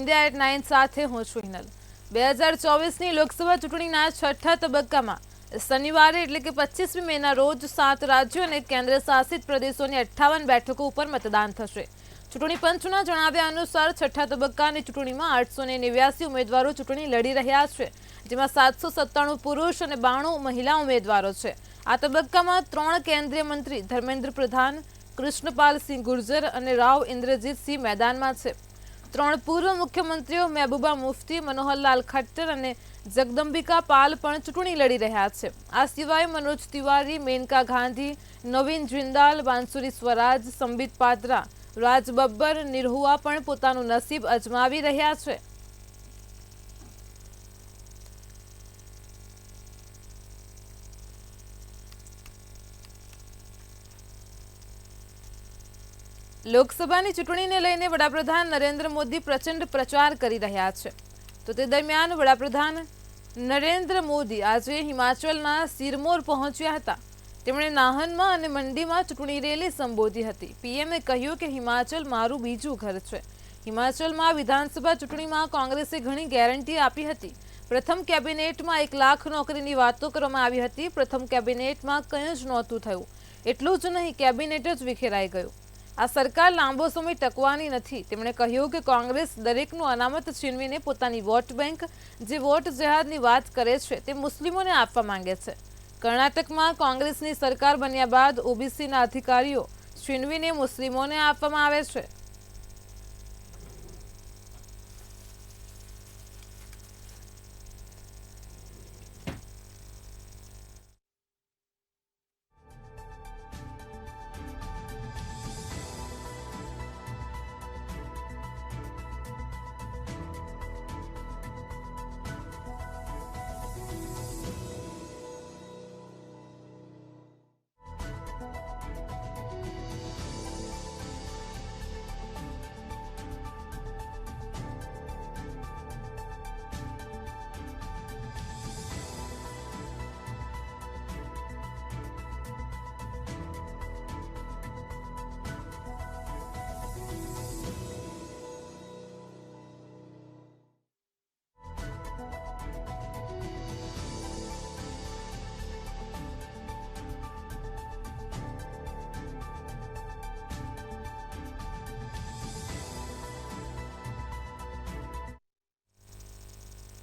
India at 9 સાથે હું છું હિનલ। 2024ની લોકસભા ચૂંટણીના છઠ્ઠા તબક્કામાં શનિવારે એટલે કે 25મી મેના રોજ 7 રાજ્યો અને કેન્દ્ર શાસિત પ્રદેશોની 58 બેઠકો ઉપર મતદાન થશે। ચૂંટણી પંચના જણાવ્યા અનુસાર છઠ્ઠા તબક્કાની ચૂંટણીમાં 889 ઉમેદવારો ચૂંટણી લડી રહ્યા છે, જેમાં 797 પુરુષ અને 92 મહિલા ઉમેદવારો છે। આ તબક્કામાં 3 કેન્દ્રીય મંત્રી ધર્મેન્દ્ર પ્રધાન, કૃષ્ણપાલ સિંહ ગુર્જર અને રાવ ઇન્દ્રજીત સિંહ મેદાનમાં છે। 3 પૂર્વ મુખ્યમંત્રીઓ મહેબૂબા મુફ્તી, મનોહરલાલ ખટ્ટર અને જગદંબિકા પાલ પણ ચૂંટણી લડી રહ્યા છે। આ સિવાય મનોજ તિવારી, મેનકા ગાંધી, નવીન જિંદાલ, બાંસુરી સ્વરાજ, સંબિત પાત્રા, રાજ બબ્બર, નિરહુઆ પણ પોતાનું નસીબ અજમાવી રહ્યા છે। લોકસભાની ચૂંટણીને લઈને વડાપ્રધાન નરેન્દ્ર મોદી પ્રચંડ પ્રચાર કરી રહ્યા છે। તો તે દરમિયાન વડાપ્રધાન નરેન્દ્ર મોદી આજે હિમાચલના સિરમૌર પહોંચ્યા હતા। તેમણે નાહનમાં અને મંડીમાં ચૂંટણી રેલી સંબોધી હતી। પીએમએ કહ્યું કે હિમાચલ મારું બીજું ઘર છે। હિમાચલમાં વિધાનસભા ચૂંટણીમાં કોંગ્રેસે ઘણી ગેરંટી આપી હતી। પ્રથમ કેબિનેટમાં 1 લાખ નોકરીની વાતો કરવામાં આવી હતી। પ્રથમ કેબિનેટમાં કંઈ જ નહોતું થયું। એટલું જ નહીં, કેબિનેટ જ વિખેરાઈ ગયું। આ સરકાર લાંબો સમય ટકવાની નથી। તેમણે કહ્યું કે કોંગ્રેસ દરેકનું અનામત છીનવીને પોતાની વોટ બેંક, જે વોટ જેહાદની વાત કરે છે, તે મુસ્લિમોને આપવા માંગે છે। કર્ણાટકમાં કોંગ્રેસની સરકાર બન્યા બાદ ઓબીસીના અધિકારીઓ છીનવીને મુસ્લિમોને આપવામાં આવે છે।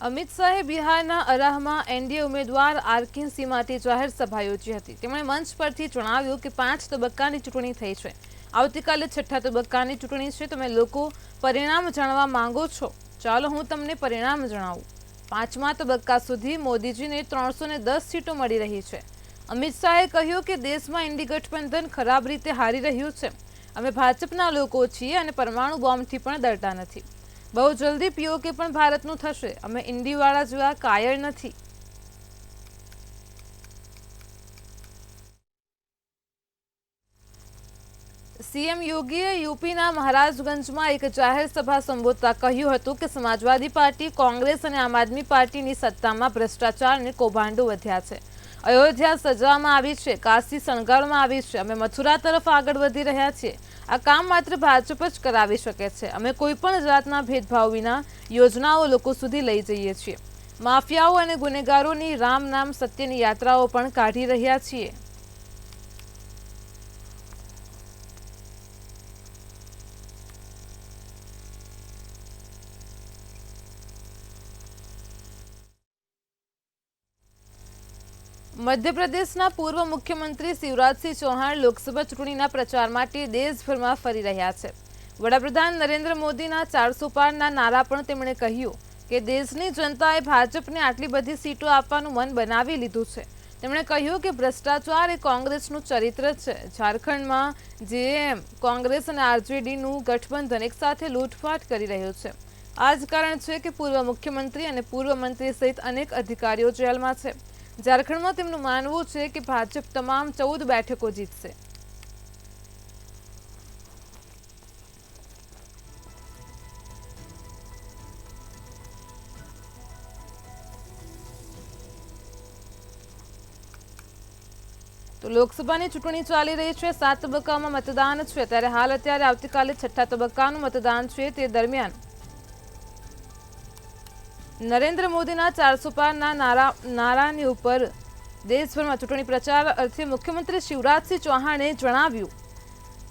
અમિત શાહે બિહારના અરાહમાં એનડીએ ઉમેદવાર આરકે સિંહ માટે જાહેર સભા યોજી હતી। તેમણે મંચ પરથી જણાવ્યું કે 5 તબક્કાની ચૂંટણી થઈ છે। આવતીકાલે છઠ્ઠા તબક્કાની ચૂંટણી છે। તમે લોકો પરિણામ જાણવા માંગો છો? ચાલો હું તમને પરિણામ જણાવું। 5મા તબક્કા સુધી મોદીજીને 310 સીટો મળી રહી છે। અમિત શાહે કહ્યું કે દેશમાં ઇન્ડી ગઠબંધન ખરાબ રીતે હારી રહ્યું છે। અમે ભાજપના લોકો છીએ અને પરમાણુ બોમ્બથી પણ ડરતા નથી। બહુ જલ્દી પીઓકે પણ ભારતનું થશે। અમે ઇન્ડીવાળા જેવા કાયર નથી। સીએમ યોગીએ યુપીના મહારાજગંજમાં એક જાહેર સભા સંબોધતા કહ્યું હતું કે સમાજવાદી પાર્ટી, કોંગ્રેસ અને આમ આદમી પાર્ટીની સત્તામાં ભ્રષ્ટાચારને કૌભાંડો વધ્યા છે। અયોધ્યા સજાવવામાં આવી છે, કાશી શણગારવામાં આવી છે। અમે મથુરા તરફ આગળ વધી રહ્યા છીએ। આ કામ માત્ર ભાજપ જ કરાવી શકે છે। અમે કોઈ પણ જાતના ભેદભાવ વિના યોજનાઓ લોકો સુધી લઈ જઈએ છીએ। માફિયાઓ અને ગુનેગારોની રામ નામ સત્યની યાત્રાઓ પણ કાઢી રહ્યા છીએ। મધ્યપ્રદેશના પૂર્વ મુખ્યમંત્રી શિવરાજસિંહ ચૌહાણ લોકસભા ચૂંટણીના પ્રચાર માટે દેશભરમાં ફરી રહ્યા છે। વડાપ્રધાન નરેન્દ્ર મોદીના 400 પારના નારા પણ તેમણે કહ્યું કે દેશની જનતાએ ભાજપને આટલી બધી સીટો આપવાનું મન બનાવી લીધું છે। તેમણે કહ્યું કે ભ્રષ્ટાચાર એ કોંગ્રેસનું ચરિત્ર છે। ઝારખંડમાં જેએમ, કોંગ્રેસ અને આરજેડીનું ગઠબંધન એકસાથે લૂંટફાટ કરી રહ્યું છે। આ જ કારણ છે કે પૂર્વ મુખ્યમંત્રી અને પૂર્વ મંત્રી સહિત અનેક અધિકારીઓ જેલમાં છે। ઝારખંડમાં તેમનું માનવું છે કે ભાજપ તમામ 14 બેઠકો જીતશે। તો લોકસભાની ચૂંટણી ચાલી રહી છે। 7 તબક્કામાં મતદાન છે। ત્યારે હાલ અત્યારે આવતીકાલે છઠ્ઠા તબક્કાનું મતદાન છે। તે દરમિયાન નરેન્દ્ર મોદીના 400 પારના નારાની ઉપર દેશભરમાં ચૂંટણી પ્રચાર અર્થે મુખ્યમંત્રી શિવરાજસિંહ ચૌહાણે જણાવ્યું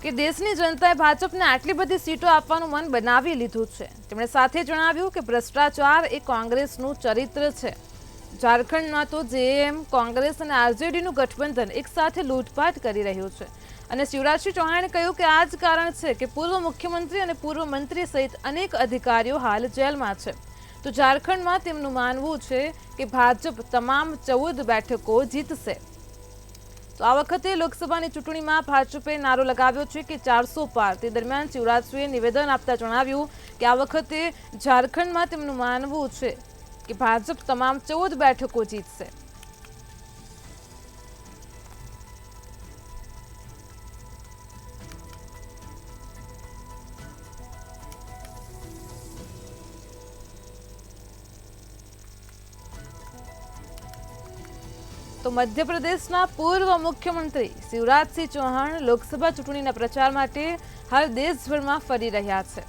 કે દેશની જનતાએ ભાજપને આટલી બધી સીટો આપવાનું મન બનાવી લીધું છે। તેમણે સાથે જણાવ્યું કે ભ્રષ્ટાચાર એ કોંગ્રેસનું ચરિત્ર છે। ઝારખંડમાં તો જેએમ, કોંગ્રેસ અને આરજેડીનું ગઠબંધન એક સાથે લૂંટપાટ કરી રહ્યું છે અને શિવરાજસિંહ ચૌહાણે કહ્યું કે આ જ કારણ છે કે પૂર્વ મુખ્યમંત્રી અને પૂર્વ મંત્રી સહિત અનેક અધિકારીઓ હાલ જેલમાં છે। તો ઝારખંડમાં તેમનું માનવું છે કે ભાજપ તમામ 14 બેઠકો જીતશે। તો આ વખતે લોકસભાની ચૂંટણીમાં ભાજપે નારો લગાવ્યો છે કે 400 પાર। તે દરમિયાન શિવરાજસિંહે નિવેદન આપતા જણાવ્યું કે આ વખતે ઝારખંડમાં તેમનું માનવું છે કે ભાજપ તમામ 14 બેઠકો જીતશે। તો મધ્યપ્રદેશના પૂર્વ મુખ્યમંત્રી શિવરાજસિંહ ચૌહાણ લોકસભા ચૂંટણીના પ્રચાર માટે હાલ દેશભરમાં ફરી રહ્યા છે।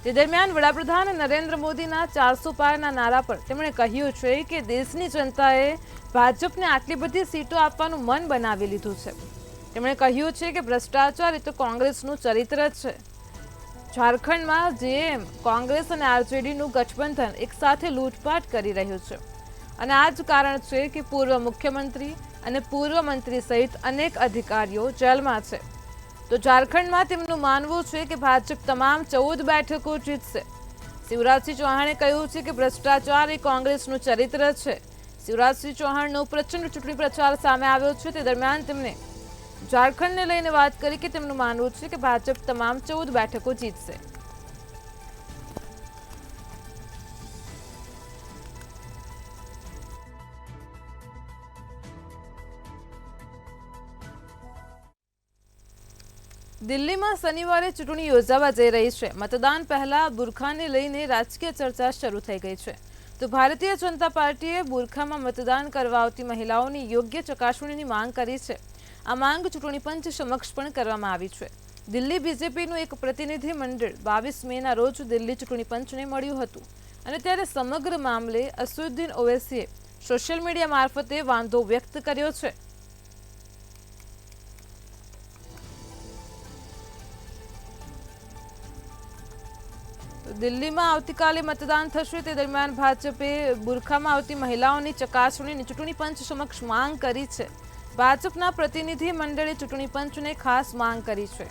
તે દરમિયાન વડાપ્રધાન નરેન્દ્ર મોદીના 400 પારના નારા પર તેમણે કહ્યું છે કે દેશની જનતાએ ભાજપને આટલી બધી સીટો આપવાનું મન બનાવી લીધું છે। તેમણે કહ્યું છે કે ભ્રષ્ટાચાર એ તો કોંગ્રેસનું ચરિત્ર છે। ઝારખંડમાં જેએમ, કોંગ્રેસ અને આરજેડીનું ગઠબંધન એક સાથે લૂંટપાટ કરી રહ્યું છે અને આ જ કારણ છે કે પૂર્વ મુખ્યમંત્રી અને પૂર્વ મંત્રી સહિત અનેક અધિકારીઓ જેલમાં છે। તો ઝારખંડમાં તેમનું માનવું છે કે ભાજપ તમામ 14 બેઠકો જીતશે। શિવરાજસિંહ ચૌહાણે કહ્યું છે કે ભ્રષ્ટાચાર એ કોંગ્રેસનું ચરિત્ર છે। શિવરાજસિંહ ચૌહાણનો પ્રચંડ ચૂંટણી પ્રચાર સામે આવ્યો છે। તે દરમિયાન તેમણે ઝારખંડને લઈને વાત કરી કે તેમનું માનવું છે કે ભાજપ તમામ 14 બેઠકો જીતશે। દિલ્હીમાં શનિવારે ચૂંટણી યોજાવા જઈ રહી છે। મતદાન પહેલા બુરખાને લઈને રાજકીય ચર્ચા શરૂ થઈ ગઈ છે। તો ભારતીય જનતા પાર્ટીએ બુરખામાં મતદાન કરવા આવતી મહિલાઓની યોગ્ય ચકાસણીની માંગ કરી છે। આ માંગ ચૂંટણી પંચ સમક્ષ પણ કરવામાં આવી છે। દિલ્હી બીજેપીનું એક પ્રતિનિધિ મંડળ 22 મેના રોજ દિલ્હી ચૂંટણી પંચને મળ્યું હતું અને ત્યારે સમગ્ર મામલે અસદુદ્દીન ઓવૈસીએ સોશિયલ મીડિયા મારફતે વાંધો વ્યક્ત કર્યો છે। દિલ્હીમાં આવતીકાલે મતદાન થશે। તે દરમિયાન ભાજપે બુરખામાં આવતી મહિલાઓની ચકાસણીની ચૂંટણી પંચ સમક્ષ માંગ કરી છે। ભાજપના પ્રતિનિધિ મંડળે ચૂંટણી પંચને ખાસ માંગ કરી છે।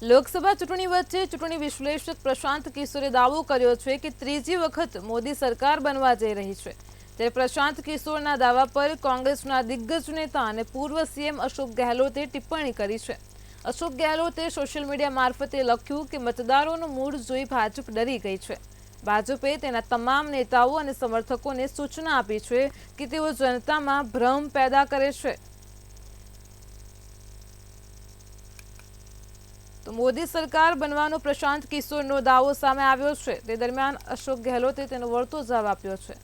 લોકસભા ચૂંટણી વચ્ચે ચૂંટણી વિશ્લેષક પ્રશાંત કિશોરે દાવો કર્યો છે કે ત્રીજી વખત મોદી સરકાર બનવા જઈ રહી છે। ત્યારે પ્રશાંત કિશોરના દાવા પર કોંગ્રેસના દિગ્ગજ નેતા અને પૂર્વ સીએમ અશોક ગેહલોતે ટિપ્પણી કરી છે। અશોક ગેહલોતે સોશિયલ મીડિયા મારફતે લખ્યું કે મતદારોનું મૂડ જોઈ ભાજપ ડરી ગઈ છે। ભાજપે તેના તમામ નેતાઓ અને સમર્થકોને સૂચના આપી છે કે તેઓ જનતામાં ભ્રમ પેદા કરે છે। તો મોદી સરકાર બનવાનો પ્રશાંત કિશોરનો દાવો સામે આવ્યો છે। તે દરમિયાન અશોક ગેહલોતે તેનો વળતો જવાબ આપ્યો છે।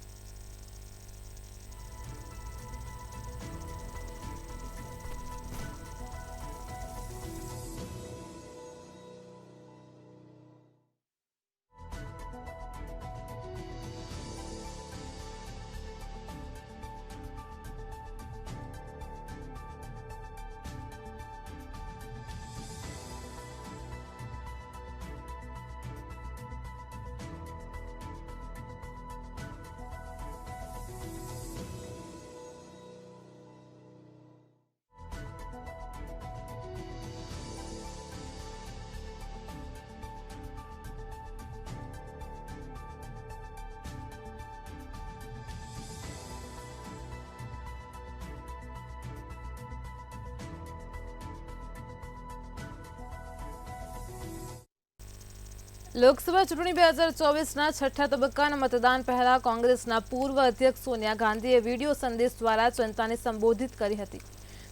લોકસભા ચૂંટણી 2024ના છઠ્ઠા તબક્કાના મતદાન પહેલા કોંગ્રેસના પૂર્વ અધ્યક્ષ સોનિયા ગાંધીએ વિડિયો સંદેશ દ્વારા જનતાને સંબોધિત કરી હતી।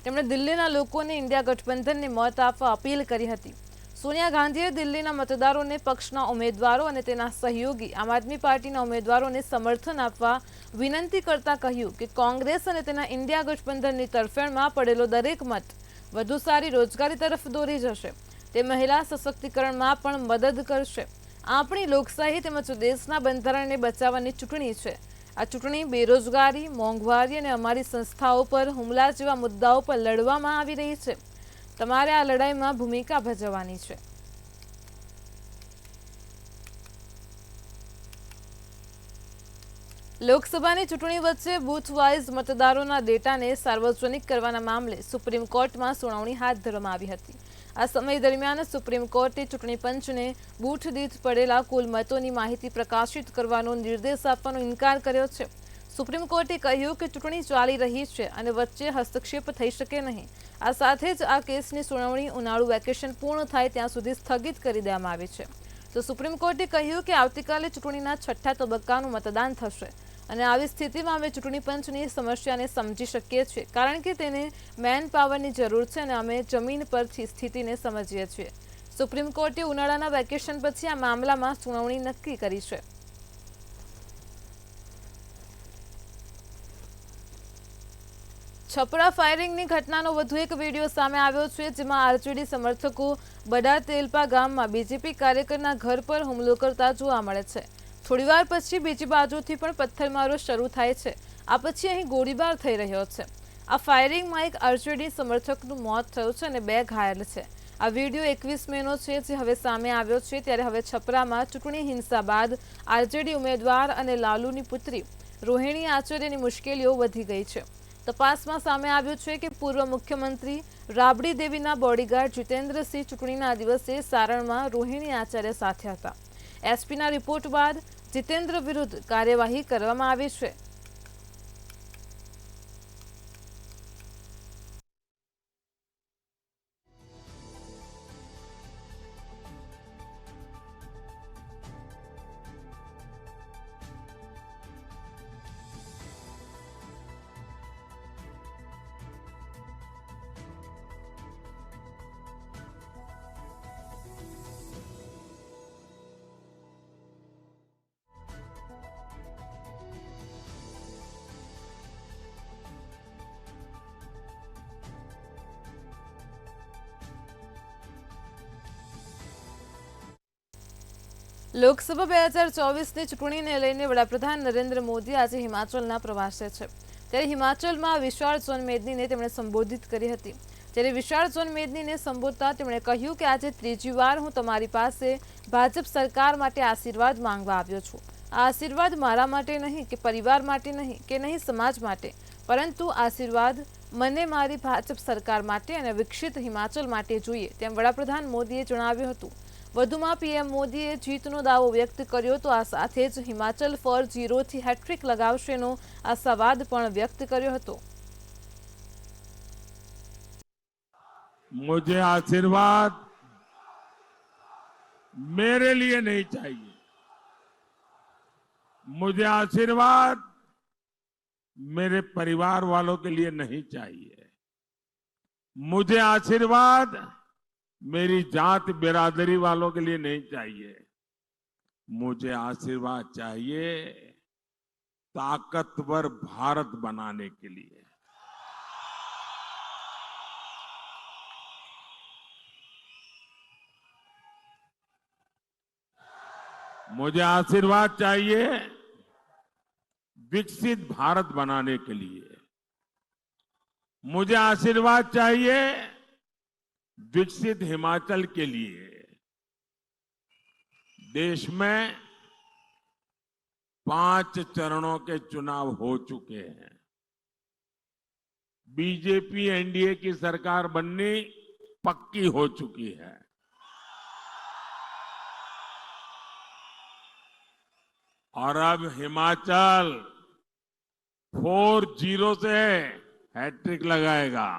તેમણે દિલ્હીના લોકોને ઇન્ડિયા ગઠબંધનને મત આપવા અપીલ કરી હતી। સોનિયા ગાંધીએ દિલ્હીના મતદારોને પક્ષના ઉમેદવારો અને તેના સહયોગી આમ આદમી પાર્ટીના ઉમેદવારોને સમર્થન આપવા વિનંતી કરતા કહ્યું કે કોંગ્રેસ અને તેના ઇન્ડિયા ગઠબંધનની તરફેણમાં પડેલો દરેક મત વધુ સારી રોજગારી તરફ દોરી જશે। તે મહિલા સશક્તિકરણમાં પણ મદદ કરશે। આપણી લોકશાહી તેમજ દેશના બંધારણને બચાવવાની ચૂંટણી છે. આ ચૂંટણી બેરોજગારી, મોંઘવારી અને અમારી સંસ્થાઓ પર હુમલા જેવા મુદ્દાઓ પર લડવામાં આવી રહી છે. તમારે આ લડાઈમાં ભૂમિકા ભજવવાની છે. લોકસભાની ચૂંટણી વચ્ચે બૂથ વાઇઝ મતદારોના ડેટાને સાર્વજનિક કરવાના મામલે સુપ્રીમ કોર્ટમાં સુનાવણી હાથ ધરવામાં આવી હતી. આ સમય દરમિયાન સુપ્રીમ કોર્ટે ચૂંટણી પંચને બૂથ દીઠ પડેલા કુલ મતોની માહિતી પ્રકાશિત કરવાનો નિર્દેશ આપવાનો ઇનકાર કર્યો છે. સુપ્રીમ કોર્ટે કહ્યું કે ચૂંટણી ચાલી રહી છે અને વચ્ચે હસ્તક્ષેપ થઈ શકે નહીં. આ સાથે જ આ કેસની સુનાવણી ઉનાળુ વેકેશન પૂર્ણ થાય ત્યાં સુધી સ્થગિત કરી દેવામાં આવી છે. તો સુપ્રીમ કોર્ટે કહ્યું કે આવતીકાલે ચૂંટણીના 6થા તબક્કાનું મતદાન થશે અને આવી સ્થિતિમાં અમે ચૂંટણી પંચની સમસ્યાને સમજી શકીએ છીએ, કારણ કે તેને મેન પાવરની જરૂર છે અને અમે જમીન પરથી સ્થિતિને સમજીએ છીએ. સુપ્રીમ કોર્ટે ઉનાળાના વેકેશન પછી આ મામલામાં સુનાવણી નક્કી કરી છે. છપરા ફાયરિંગની ઘટનાનો વધુ એક વિડીયો સામે આવ્યો છે, જેમાં આરજેડી સમર્થકો બડા તેલપા ગામમાં બીજેપી કાર્યકરના ઘર પર હુમલો કરતા જોવા મળે છે. થોડીવાર પછી બીજી બાજુથી પણ પથ્થરમારો શરૂ થાય છે. આ પછી અહીં ગોળીબાર થઈ રહ્યો છે. આ ફાયરિંગમાં એક આરજેડી સમર્થકનું મોત થયું છે અને 2 ઘાયલ છે. આ વિડીયો 21 મેનો છે, જે હવે સામે આવ્યો છે. ત્યારે હવે છપરામાં ચૂંટણી હિંસા બાદ આરજેડી ઉમેદવાર અને લાલુની પુત્રી રોહિણી આચાર્યની મુશ્કેલીઓ વધી ગઈ છે. તપાસમાં સામે આવ્યું છે કે પૂર્વ મુખ્યમંત્રી રાબડી દેવીના બોડીગાર્ડ જીતેન્દ્રસિંહ ચૂંટણીના દિવસે સારણમાં રોહિણી આચાર્ય સાથે હતા. એસપીના રિપોર્ટ બાદ જીતેન્દ્ર વિરુદ્ધ કાર્યવાહી કરવામાં આવી છે. લોકસભા 2024ની ચૂંટણીને લઈને વડાપ્રધાન નરેન્દ્ર મોદી આજે હિમાચલના પ્રવાસે છે. ત્યારે હિમાચલમાં વિશાળ જોન મેદનીને તેમણે સંબોધિત કરી હતી. ત્યારે વિશાળ જોન મેદનીને સંબોધતા તેમણે કહ્યું કે આજે ત્રીજી વાર હું તમારી પાસે ભાજપ સરકાર માટે આશીર્વાદ માંગવા આવ્યો છું. આ આશીર્વાદ મારા માટે નહીં, કે પરિવાર માટે નહીં, કે નહીં સમાજ માટે, પરંતુ આશીર્વાદ મને મારી ભાજપ સરકાર માટે અને વિકસિત હિમાચલ માટે જોઈએ, તેમ વડાપ્રધાન મોદીએ જણાવ્યું હતું. વધુમાં પીએમ મોદીએ જીતનો દાવો વ્યક્ત કર્યો તો આ સાથે જ હિમાચલ ફોર 0થી હેટ્રિક લગાવશેનો આશાવાદ પણ વ્યક્ત કર્યો હતો. मुझे आशीर्वाद मेरे लिए नहीं चाहिए, मुझे आशीर्वाद मेरे परिवार वालों के लिए नहीं चाहिए, मुझे आशीर्वाद मेरी जात बिरादरी वालों के लिए नहीं चाहिए, मुझे आशीर्वाद चाहिए ताकतवर भारत बनाने के लिए. मुझे आशीर्वाद चाहिए विकसित भारत बनाने के लिए, मुझे आशीर्वाद चाहिए विकसित हिमाचल के लिए. देश में 5 चरणों के चुनाव हो चुके हैं. बीजेपी एनडीए की सरकार बननी पक्की हो चुकी है. और अब हिमाचल 4-0 से हैट्रिक लगाएगा.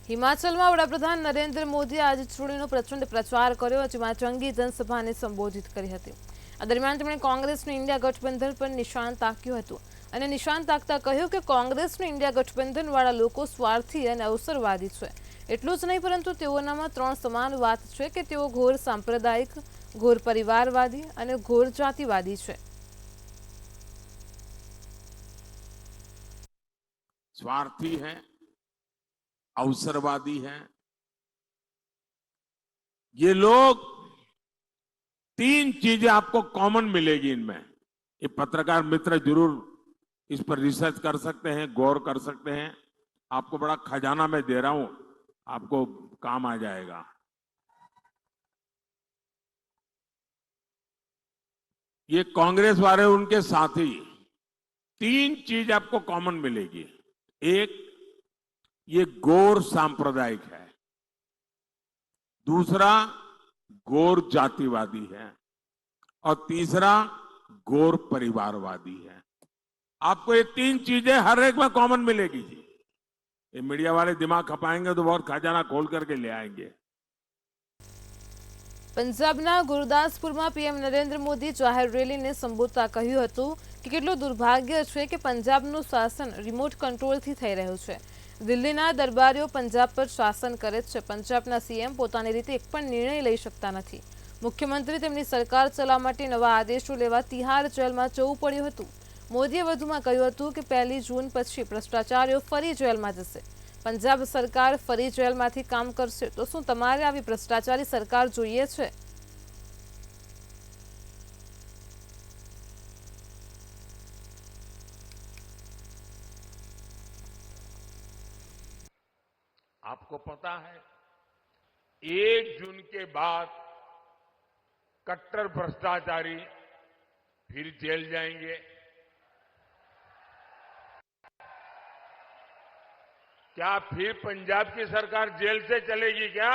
હિમાચલમાં વડાપ્રધાન નરેન્દ્ર મોદીએ આજે ચૂંટણીનો પ્રચંડ પ્રચાર કર્યો, જેમાં જંગી જનસભાને સંબોધિત કરી હતી. આ દરમિયાન તેમણે કોંગ્રેસનું ઇન્ડિયા ગઠબંધન પર નિશાન તાક્યું હતું અને નિશાન તાકતા કહ્યું કે કોંગ્રેસનું ઇન્ડિયા ગઠબંધનવાળા લોકો સ્વાર્થી અને અવસરવાદી છે. એટલું જ નહીં, પરંતુ તેઓનામાં 3 સમાન વાત છે કે તેઓ ઘોર સાંપ્રદાયિક, ઘોર પરિવારવાદી અને ઘોર જાતિવાદી છે. स्वार्थी है, अवसरवादी है, ये लोग तीन चीजें आपको कॉमन मिलेगी इनमें। ये पत्रकार मित्र जरूर इस पर रिसर्च कर सकते हैं, गौर कर सकते हैं। आपको बड़ा खजाना मैं दे रहा हूं, आपको काम आ जाएगा। ये कांग्रेस वाले उनके साथी, तीन चीज आपको कॉमन मिलेगी। एक, ये गौर सांप्रदायिक है। दूसरा, गौर जातिवादी है। और तीसरा, गौर परिवारवादी है। आपको ये तीन चीजें हर एक में कॉमन मिलेगी जी। ये मीडिया वाले दिमाग खपाएंगे तो बहुत खजाना खोल करके ले आएंगे। પંજાબના ગુરદાસપુરમાં પીએમ નરેન્દ્ર મોદી જાહેર રેલીને સંબોધતા કહ્યું હતું કે કેટલું દુર્ભાગ્ય છે કે પંજાબનું શાસન રિમોટ કંટ્રોલથી થઈ રહ્યું છે। દિલ્હીના દરબારીઓ પંજાબ પર શાસન કરે છે। પંજાબના સીએમ પોતાની રીતે એક પણ નિર્ણય લઈ શકતા નથી। મુખ્યમંત્રી તેમની સરકાર ચલાવવા માટે નવા આદેશો લેવા તિહાર જેલમાં જવું પડ્યું હતું। મોદીએ વધુમાં કહ્યું હતું કે 1 જૂન પછી ભ્રષ્ટાચારીઓ ફરી જેલમાં જશે। પંજાબ સરકાર ફરી જેલમાંથી કામ કરશે તો શું તમારે આવી ભ્રષ્ટાચારી સરકાર જોઈએ છે? आपको पता है 1 जून के बाद कट्टर भ्रष्टाचारी फिर जेल जाएंगे। क्या फिर पंजाब की सरकार जेल से चलेगी क्या?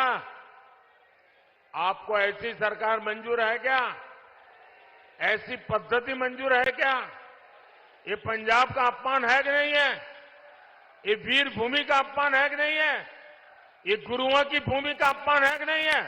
आपको ऐसी सरकार मंजूर है क्या? ऐसी पद्धति मंजूर है क्या? ये पंजाब का अपमान है कि नहीं है? ये वीर भूमि का अपमान है कि नहीं है? ये गुरुओं की भूमि का अपमान है कि नहीं है?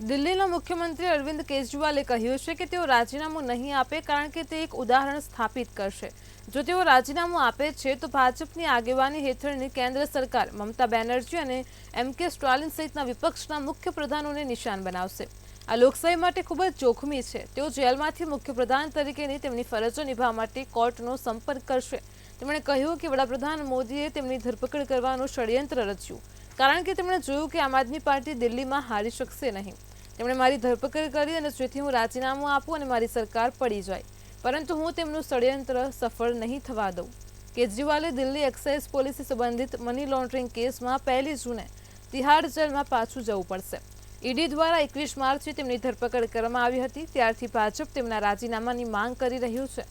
દિલ્હીના મુખ્યમંત્રી અરવિંદ કેજરીવાલે કહ્યું છે કે તેઓ રાજીનામું નહીં આપે કારણ કે તે એક ઉદાહરણ સ્થાપિત કરશે। જો તેઓ રાજીનામું આપે છે તો ભાજપની આગેવાની હેઠળની કેન્દ્ર સરકાર મમતા બેનર્જી અને એમ.કે. સ્ટાલિન સહિતના વિપક્ષના મુખ્ય પ્રધાનોને નિશાન બનાવશે। આ લોકશાહી માટે ખૂબ જ જોખમી છે। તેઓ જેલમાંથી મુખ્યપ્રધાન તરીકેની તેમની ફરજો નિભાવવા માટે કોર્ટનો સંપર્ક કરશે। તેમણે કહ્યું કે વડાપ્રધાન મોદીએ તેમની ધરપકડ કરવાનું ષડયંત્ર રચ્યું કારણ કે તેમણે જોયું કે આમ આદમી પાર્ટી દિલ્હીમાં હારી શકશે નહીં। તેમણે મારી ધરપકડ કરી અને જેથી હું રાજીનામું આપું અને મારી સરકાર પડી જાય, પરંતુ હું તેમનું ષડયંત્ર સફળ નહીં થવા દઉં। કેજરીવાલે દિલ્હી એક્સાઇઝ પોલિસી સંબંધિત મની લોન્ડરિંગ કેસમાં 1 જૂને તિહાડ જેલમાં પાછું જવું પડશે। ઈડી દ્વારા 21 માર્ચે તેમની ધરપકડ કરવામાં આવી હતી। ત્યારથી ભાજપ તેમના રાજીનામાની માંગ કરી રહ્યું છે।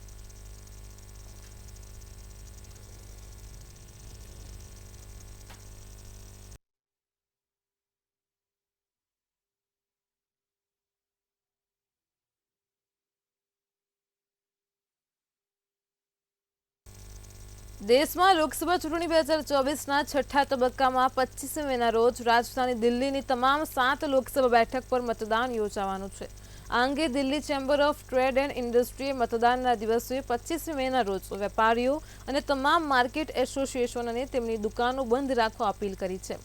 દેશમાં લોકસભા ચૂંટણી 2024ના છઠ્ઠા તબક્કામાં 25 મેના રોજ રાજધાની દિલ્હીની તમામ 7 લોકસભા બેઠક પર મતદાન યોજાવાનું છે। આ અંગે Delhi chamber of trade and ઇન્ડસ્ટ્રીએ મતદાનના દિવસે 25 મેના રોજ વેપારીઓ અને તમામ માર્કેટ એસોસિએશનોને તેમની દુકાનો બંધ રાખવા અપીલ કરી છે।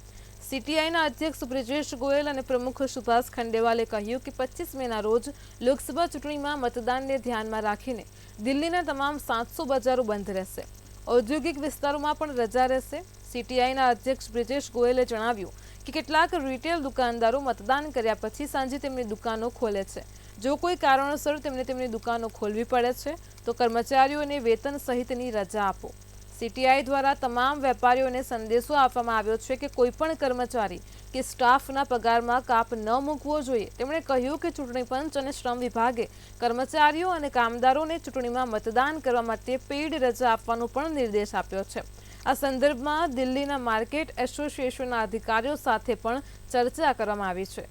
સીટીઆઈના અધ્યક્ષ બ્રિજેશ ગોયલ અને પ્રમુખ સુભાષ ખંડેવાલે કહ્યું કે 25 મેના રોજ લોકસભા ચૂંટણીમાં મતદાનને ધ્યાનમાં રાખીને દિલ્હીના તમામ 700 બજારો બંધ રહેશે। औद्योगिक विस्तारों पण रजा रहेशे। सीटीआईना अध्यक्ष ब्रिजेश गोयले जणाव्युं कि केटलाक रिटेल दुकानदारो मतदान कर्या पछी सांजे तेमनी दुकानो खोले छे। जो कोई कारणोसर तेमने तेमनी दुकानो खोलवी पड़े छे तो कर्मचारीओने वेतन सहितनी रजा आपो। सीटीआई द्वारा तमाम वेपारीओने संदेशो आपवामां आव्यो छे कि कोईपण कर्मचारी કે સ્ટાફના પગારમાં કાપ ન મૂકવો જોઈએ। તેમણે કહ્યું કે ચૂંટણી પંચ અને શ્રમ વિભાગે કર્મચારીઓ અને કામદારોને ચૂંટણીમાં મતદાન કરવા માટે પેઇડ રજા આપવાનો પણ નિર્દેશ આપ્યો છે। આ સંદર્ભમાં દિલ્હીના માર્કેટ એસોસિએશનના અધિકારીઓ સાથે પણ ચર્ચા કરવામાં આવી છે।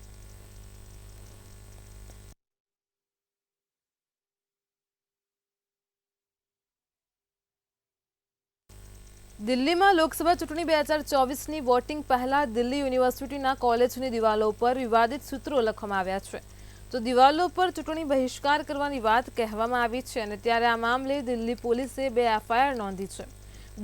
દિલ્હીમાં લોકસભા ચૂંટણી 2024ની વોટિંગ પહેલા દિલ્હી યુનિવર્સિટીના કોલેજની દિવાલો પર વિવાદિત સૂત્રો લખવામાં આવ્યા છે। તો દિવાલો પર ચૂંટણી બહિષ્કાર કરવાની વાત કહેવામાં આવી છે અને ત્યારે આ મામલે દિલ્હી પોલીસે 2 એફઆઈઆર નોંધી છે।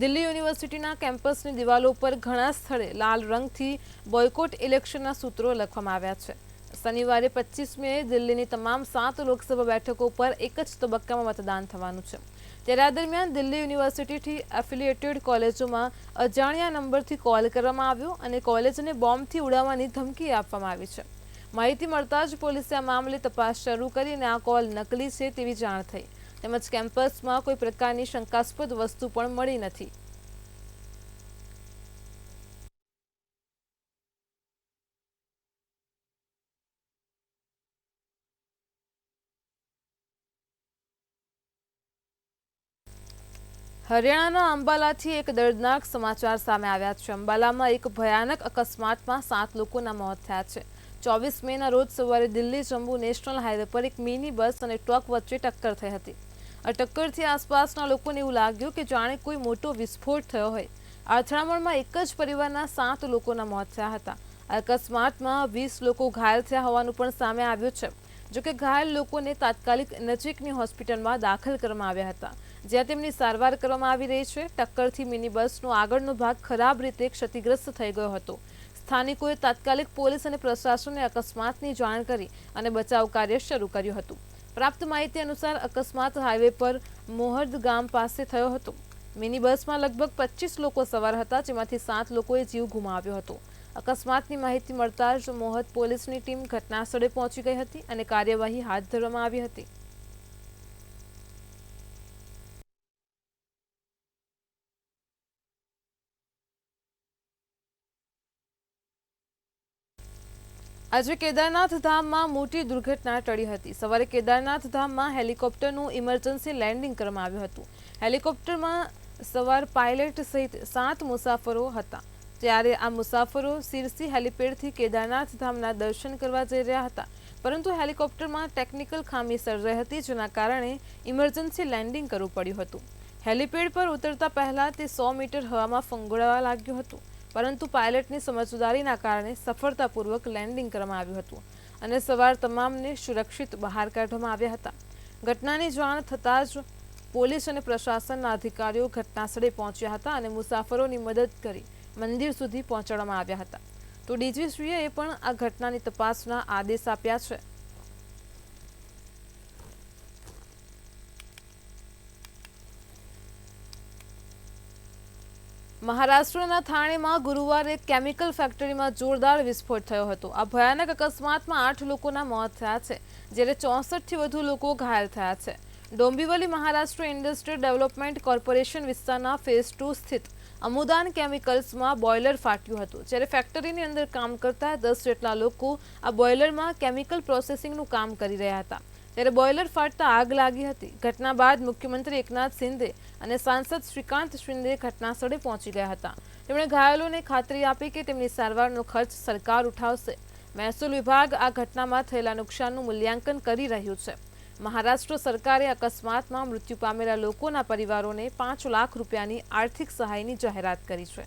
દિલ્હી યુનિવર્સિટીના કેમ્પસની દિવાલો પર ઘણા સ્થળે લાલ રંગથી બોયકોટ ઇલેક્શનના સૂત્રો લખવામાં આવ્યા છે। શનિવારે 25 મે દિલ્હીની તમામ 7 લોકસભા બેઠકો પર એક જ તબક્કામાં મતદાન થવાનું છે। ત્યારે આ દરમિયાન દિલ્હી યુનિવર્સિટીથી એફિલિએટેડ કોલેજોમાં અજાણ્યા નંબરથી કોલ કરવામાં આવ્યો અને કોલેજને બોમ્બથી ઉડાવવાની ધમકી આપવામાં આવી છે। માહિતી મળતા જ પોલીસે આ મામલે તપાસ શરૂ કરી અને આ કોલ નકલી છે તેવી જાણ થઈ, તેમજ કેમ્પસમાં કોઈ પ્રકારની શંકાસ્પદ વસ્તુ પણ મળી નથી। હરિયાણાના અંબાલાથી એક દર્દનાક સમાચાર સામે આવ્યા છે। અંબાલામાં એક ભયાનક અકસ્માતમાં 7 લોકોના મોત થયા છે। 24 મેના રોજ સવારે દિલ્હી જમ્મુ નેશનલ હાઈવે પર એક મિની બસ અને ટ્રક વચ્ચે ટક્કર થઈ હતી। આ ટક્કરથી આસપાસના લોકોને એવું લાગ્યું કે જાણે કોઈ મોટો વિસ્ફોટ થયો હોય। આ અથડામણમાં એક જ પરિવારના 7 લોકોના મોત થયા હતા। આ અકસ્માતમાં 20 લોકો ઘાયલ થયા હોવાનું પણ સામે આવ્યું છે। જોકે ઘાયલ લોકોને તાત્કાલિક નજીકની હોસ્પિટલમાં દાખલ કરવામાં આવ્યા હતા, જ્યાં તેમની સારવાર કરવામાં આવી રહી છે। ટક્કરથી મિની બસનો આગળનો ભાગ ખરાબ રીતે ક્ષતિગ્રસ્ત થઈ ગયો હતો। સ્થાનિકોએ તાત્કાલિક પોલીસ અને પ્રશાસનને અકસ્માતની જાણ કરી અને બચાવ કાર્ય શરૂ કર્યું હતું। પ્રાપ્ત માહિતી અનુસાર અકસ્માત હાઈવે પર મોહર્દ ગામ પાસે થયો હતો। મિની બસમાં લગભગ 25 લોકો સવાર હતા, જેમાંથી 7 લોકોએ જીવ ગુમાવ્યો હતો। અકસ્માતની માહિતી મળતા જ મોહદ પોલીસની ટીમ ઘટનાસ્થળે પહોંચી ગઈ હતી અને કાર્યવાહી હાથ ધરવામાં આવી હતી। આજે કેદારનાથ ધામમાં મોટી દુર્ઘટના ટળી હતી। સવારે કેદારનાથ ધામમાં હેલિકોપ્ટરનું ઇમરજન્સી લેન્ડિંગ કરવામાં આવ્યું હતું। હેલિકોપ્ટરમાં સવાર પાયલટ સહિત 7 મુસાફરો હતા, ત્યારે આ મુસાફરો સિરસી હેલિપેડથી કેદારનાથ ધામના દર્શન કરવા જઈ રહ્યા હતા, પરંતુ હેલિકોપ્ટરમાં ટેકનિકલ ખામી સર્જાઈ હતી, જેના કારણે ઇમરજન્સી લેન્ડિંગ કરવું પડ્યું હતું। હેલિપેડ પર ઉતરતા પહેલા તે 100 મીટર હવામાં ફંગોળવા લાગ્યું હતું, પરંતુ પાયલટની સમજદારીના કારણે સફળતાપૂર્વક લેન્ડિંગ કરવામાં આવ્યું હતું અને સવાર તમામને સુરક્ષિત બહાર કાઢવામાં આવ્યા હતા। ઘટનાની જાણ થતાં જ પોલીસ અને પ્રશાસનના અધિકારીઓ ઘટનાસ્થળે પહોંચ્યા હતા અને મુસાફરોની મદદ કરી મંદિર સુધી પહોંચાડવામાં આવ્યા હતા। તો ડીજીસીએ પણ આ ઘટનાની તપાસના આદેશ આપ્યા છે। મહારાષ્ટ્રના થાણેમાં ગુરુવારે કેમિકલ ફેક્ટરીમાં જોરદાર વિસ્ફોટ થયો હતો। આ ભયાનક અકસ્માતમાં 8 લોકોના મોત થયા છે, જ્યારે 64થી વધુ લોકો ઘાયલ થયા છે। Dombivli Maharashtra industrial development corporation વિસ્તારના ફેઝ 2 સ્થિત અમુદાન કેમિકલ્સમાં બોઇલર ફાટ્યું હતું, જ્યારે ફેક્ટરીની અંદર કામ કરતા 10 જેટલા લોકો આ બોઇલરમાં કેમિકલ પ્રોસેસિંગનું કામ કરી રહ્યા હતા, ત્યારે બોઇલર ફાટતા આગ લાગી હતી। ઘટના બાદ મુખ્યમંત્રી એકનાથ શિંદે અને સાંસદ શ્રીકાંત શિંદે ઘટનાસ્થળે પહોંચી ગયા હતા। તેમણે ઘાયલોને ખાતરી આપી કે તેમની સારવારનો ખર્ચ સરકાર ઉઠાવશે। મહેસૂલ વિભાગ આ ઘટનામાં થયેલા નુકસાનનું મૂલ્યાંકન કરી રહ્યું છે। મહારાષ્ટ્ર સરકારે અકસ્માતમાં મૃત્યુ પામેલા લોકોના પરિવારોને 5 લાખ રૂપિયાની આર્થિક સહાયની જાહેરાત કરી છે।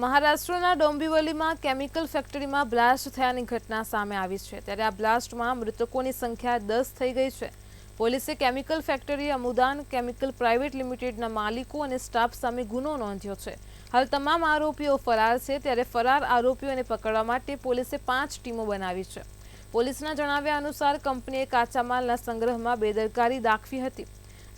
મહારાષ્ટ્રના ડોંબિવલીમાં કેમિકલ ફેક્ટરીમાં બ્લાસ્ટ થયાની ઘટના સામે આવી છે, ત્યારે આ બ્લાસ્ટમાં મૃતકોની સંખ્યા 10 થઈ ગઈ છે। પોલીસે chemical factory Amudan chemical private લિમિટેડના માલિકો અને સ્ટાફ સામે ગુનો નોંધ્યો છે। હાલ તમામ આરોપીઓ ફરાર છે, ત્યારે ફરાર આરોપીઓને પકડવા માટે પોલીસે 5 ટીમો બનાવી છે। પોલીસના જણાવ્યા અનુસાર કંપનીએ કાચા માલના સંગ્રહમાં બેદરકારી દાખવી હતી,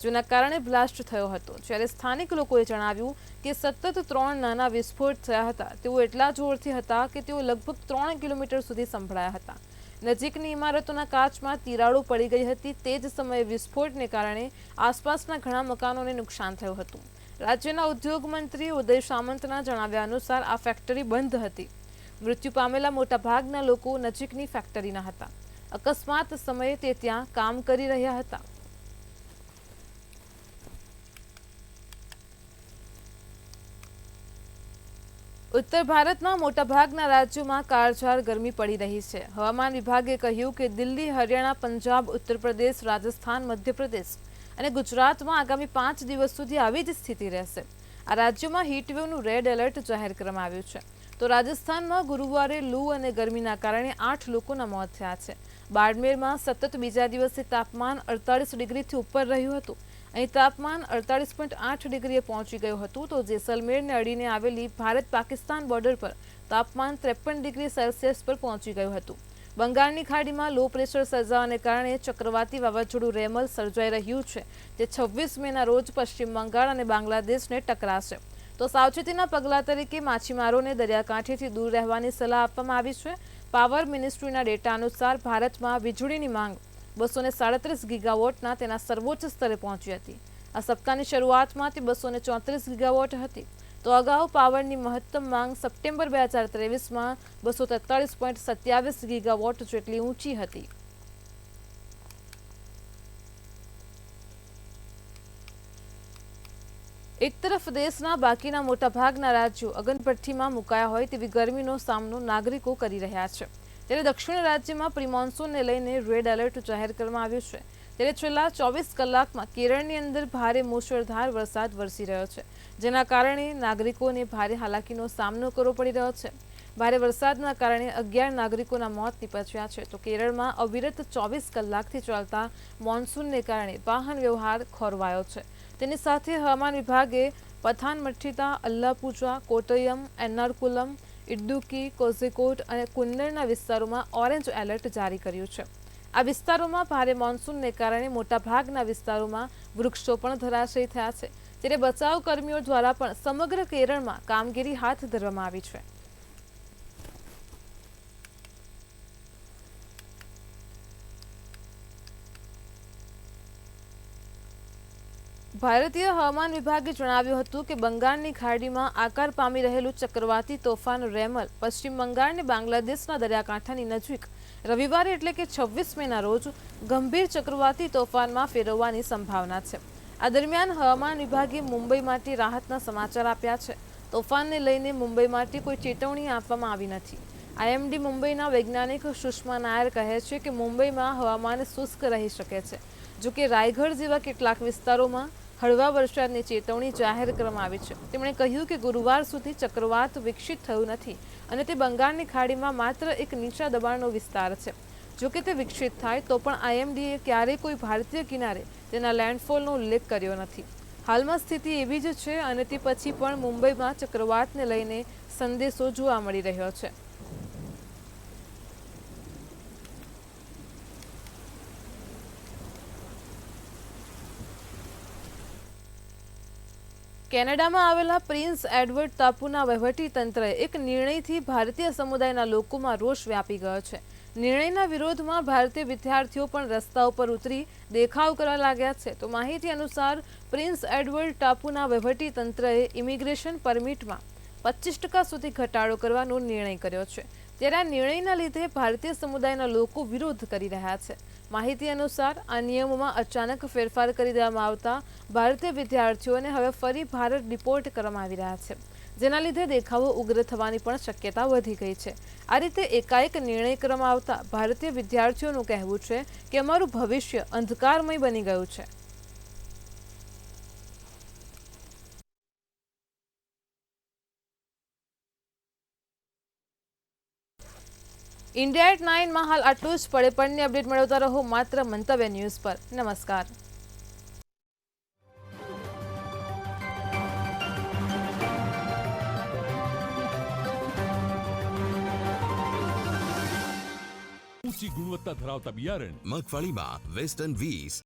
જેના કારણે બ્લાસ્ટ થયો હતો, જ્યારે સ્થાનિક લોકોએ જણાવ્યું કે સતત 3 નાના વિસ્ફોટ થયા હતા। તેઓ એટલા જોરથી હતા કે તેઓ લગભગ 3 કિલોમીટર સુધી સંભળાયા હતા। નજીકની ઇમારતોના કાચમાં તિરાડો પડી ગઈ હતી। તે જ સમયે વિસ્ફોટને કારણે આસપાસના ઘણા મકાનોને નુકસાન થયું હતું। રાજ્યના ઉદ્યોગ મંત્રી ઉદય સામંતના જણાવ્યા અનુસાર આ ફેક્ટરી બંધ હતી। મૃત્યુ પામેલા મોટાભાગના લોકો નજીકની ફેક્ટરીના હતા। અકસ્માત સમયે તે ત્યાં કામ કરી રહ્યા હતા। ઉત્તર ભારતમાં મોટાભાગના રાજ્યોમાં કાળઝાળ ગરમી પડી રહી છે। હવામાન વિભાગે કહ્યું કે દિલ્હી, હરિયાણા, પંજાબ, ઉત્તર પ્રદેશ, રાજસ્થાન, મધ્યપ્રદેશ અને ગુજરાતમાં આગામી 5 દિવસ સુધી આવી જ સ્થિતિ રહેશે। આ રાજ્યોમાં હીટવેવનું રેડ એલર્ટ જાહેર કરવામાં આવ્યું છે। તો રાજસ્થાનમાં ગુરુવારે લૂ અને ગરમીના કારણે 8 લોકોના મોત થયા છે। બાડમેરમાં સતત બીજા દિવસે તાપમાન 48 ડિગ્રીથી ઉપર રહ્યું હતું। અહીં તાપમાન 48.8 ડિગ્રીએ પહોંચી ગયું હતું, તો જેસલમેરને અડીને આવેલી ભારત પાકિસ્તાન બોર્ડર પર તાપમાન 53 ડિગ્રી સેલ્સિયસ પર પહોંચી ગયું હતું. બંગાળની ખાડીમાં લો પ્રેશર સર્જાવાને કારણે ચક્રવાતી વાવાઝોડું રેમલ સર્જાઈ રહ્યું છે, જે 26 મેના રોજ પશ્ચિમ બંગાળ અને બાંગ્લાદેશને ટકરાશે. તો સાવચેતીના પગલાં તરીકે માછીમારોને દરિયાકાંઠેથી દૂર રહેવાની સલાહ આપવામાં આવી છે. પાવર મિનિસ્ટ્રીના ડેટા અનુસાર ભારતમાં વીજળીની માંગ 237 ગીગાવોટના તેના સર્વોચ્ચ સ્તરે પહોંચી હતી. આ સપ્તાહની શરૂઆતમાં તે 234 ગીગાવોટ હતી. તો અગાઉ પાવરની મહત્તમ માંગ સપ્ટેમ્બર 2023માં 243.27 ગીગાવોટ જેટલી ઊંચી હતી. એક તરફ દેશના બાકીના મોટાભાગના રાજ્યો અગનભઠ્ઠીમાં મુકાયા હોય તેવી ગરમીનો સામનો નાગરિકો કરી રહ્યા છે. ત્યારે દક્ષિણ રાજ્યમાં પ્રી-મોન્સૂનને લઈને રેડ એલર્ટ જાહેર કરવામાં આવ્યું છે. ત્યારે છેલ્લા 24 કલાકમાં કેરળની અંદર ભારે મુશળધાર વરસાદ વરસી રહ્યો છે, જેના કારણે નાગરિકોને ભારે હાલાકીનો સામનો કરવો પડી રહ્યો છે. ભારે વરસાદના કારણે 11 નાગરિકોના મોત નીપજ્યા છે. તો કેરળમાં અવિરત 24 કલાકથી ચાલતા મોન્સૂનને કારણે વાહન વ્યવહાર ખોરવાયો છે. તેની સાથે હવામાન વિભાગે પથાનમથિટ્ટા, અલ્લાપુઝા, કોટ્ટયમ, એર્નાકુલમ, ઇડુક્કી, કોઝિકોડ અને કુન્નરના વિસ્તારોમાં ઓરેન્જ એલર્ટ જારી કર્યું છે. આ વિસ્તારોમાં ભારે મોન્સૂનને કારણે મોટાભાગના વિસ્તારોમાં વૃક્ષો પણ ધરાશયી થયા છે. ત્યારે બચાવ કર્મીઓ દ્વારા પણ સમગ્ર કેરળમાં કામગીરી હાથ ધરવામાં આવી છે. ભારતીય હવામાન વિભાગે જણાવ્યું હતું કે બંગાળની ખાડીમાં આકાર પામી રહેલું ચક્રવાતી તોફાન રેમલ પશ્ચિમ બંગાળ અને બાંગ્લાદેશના દરિયાકાંઠાની નજીક રવિવારે એટલે કે 26 મેના રોજ ગંભીર ચક્રવાતી તોફાનમાં ફેરવવાની સંભાવના છે. આ દરમિયાન હવામાન વિભાગે મુંબઈ માટે રાહતના સમાચાર આપ્યા છે. તોફાનને લઈને મુંબઈ માટે કોઈ ચેતવણી આપવામાં આવી નથી. આઈએમડી મુંબઈના વૈજ્ઞાનિક સુષ્મા નાયર કહે છે કે મુંબઈમાં હવામાન શુષ્ક રહી શકે છે. જોકે રાયગઢ જેવા કેટલાક વિસ્તારોમાં હળવા વરસાદની ચેતવણી જાહેર કરવામાં આવી છે. તેમણે કહ્યું કે ગુરુવાર સુધી ચક્રવાત વિકસિત થયું નથી અને તે બંગાળની ખાડીમાં માત્ર એક નીચા દબાણનો વિસ્તાર છે. જોકે તે વિકસિત થાય તો પણ આઈએમડીએ ક્યારેય કોઈ ભારતીય કિનારે તેના લેન્ડફોલનો ઉલ્લેખ કર્યો નથી. હાલમાં સ્થિતિ એવી જ છે અને તે પછી પણ મુંબઈમાં ચક્રવાતને લઈને સંદેશો જોવા મળી રહ્યો છે. કેનેડામાં આવેલા પ્રિન્સ એડવર્ડ ટાપુના વહીવટી તંત્રએ એક નિર્ણયથી ભારતીય સમુદાયના લોકોમાં રોષ વ્યાપી ગયો છે. નિર્ણયના વિરોધમાં ભારતીય વિદ્યાર્થીઓ પણ રસ્તા ઉપર ઉતરી દેખાવ કરવા લાગ્યા છે. તો માહિતી અનુસાર પ્રિન્સ એડવર્ડ ટાપુના વહીવટી તંત્રએ ઇમિગ્રેશન પરમિટમાં 25% સુધી ઘટાડો કરવાનો નિર્ણય કર્યો છે. ત્યારે આ નિર્ણયના લીધે ભારતીય સમુદાયના લોકો વિરોધ કરી રહ્યા છે. માહિતી અનુસાર આ નિયમોમાં અચાનક ફેરફાર કરી દેવામાં આવતા ભારતીય વિદ્યાર્થીઓને હવે ફરી ભારત ડિપોર્ટ કરવામાં આવી રહ્યા છે, જેના લીધે દેખાવો ઉગ્ર થવાની પણ શક્યતા વધી ગઈ છે. આ રીતે એકાએક નિર્ણય કરવામાં આવતા ભારતીય વિદ્યાર્થીઓનું કહેવું છે કે અમારું ભવિષ્ય અંધકારમય બની ગયું છે. ઇન્ડિયા એટ 9માં હાલ આટલું જ. પડે પડની અપડેટ મેળવતા રહો માત્ર મંતવ્ય ન્યૂઝ પર. નમસ્કાર. ઊંચી ગુણવત્તા ધરાવતા બિયારણ મગફળીમાં વેસ્ટર્ન 20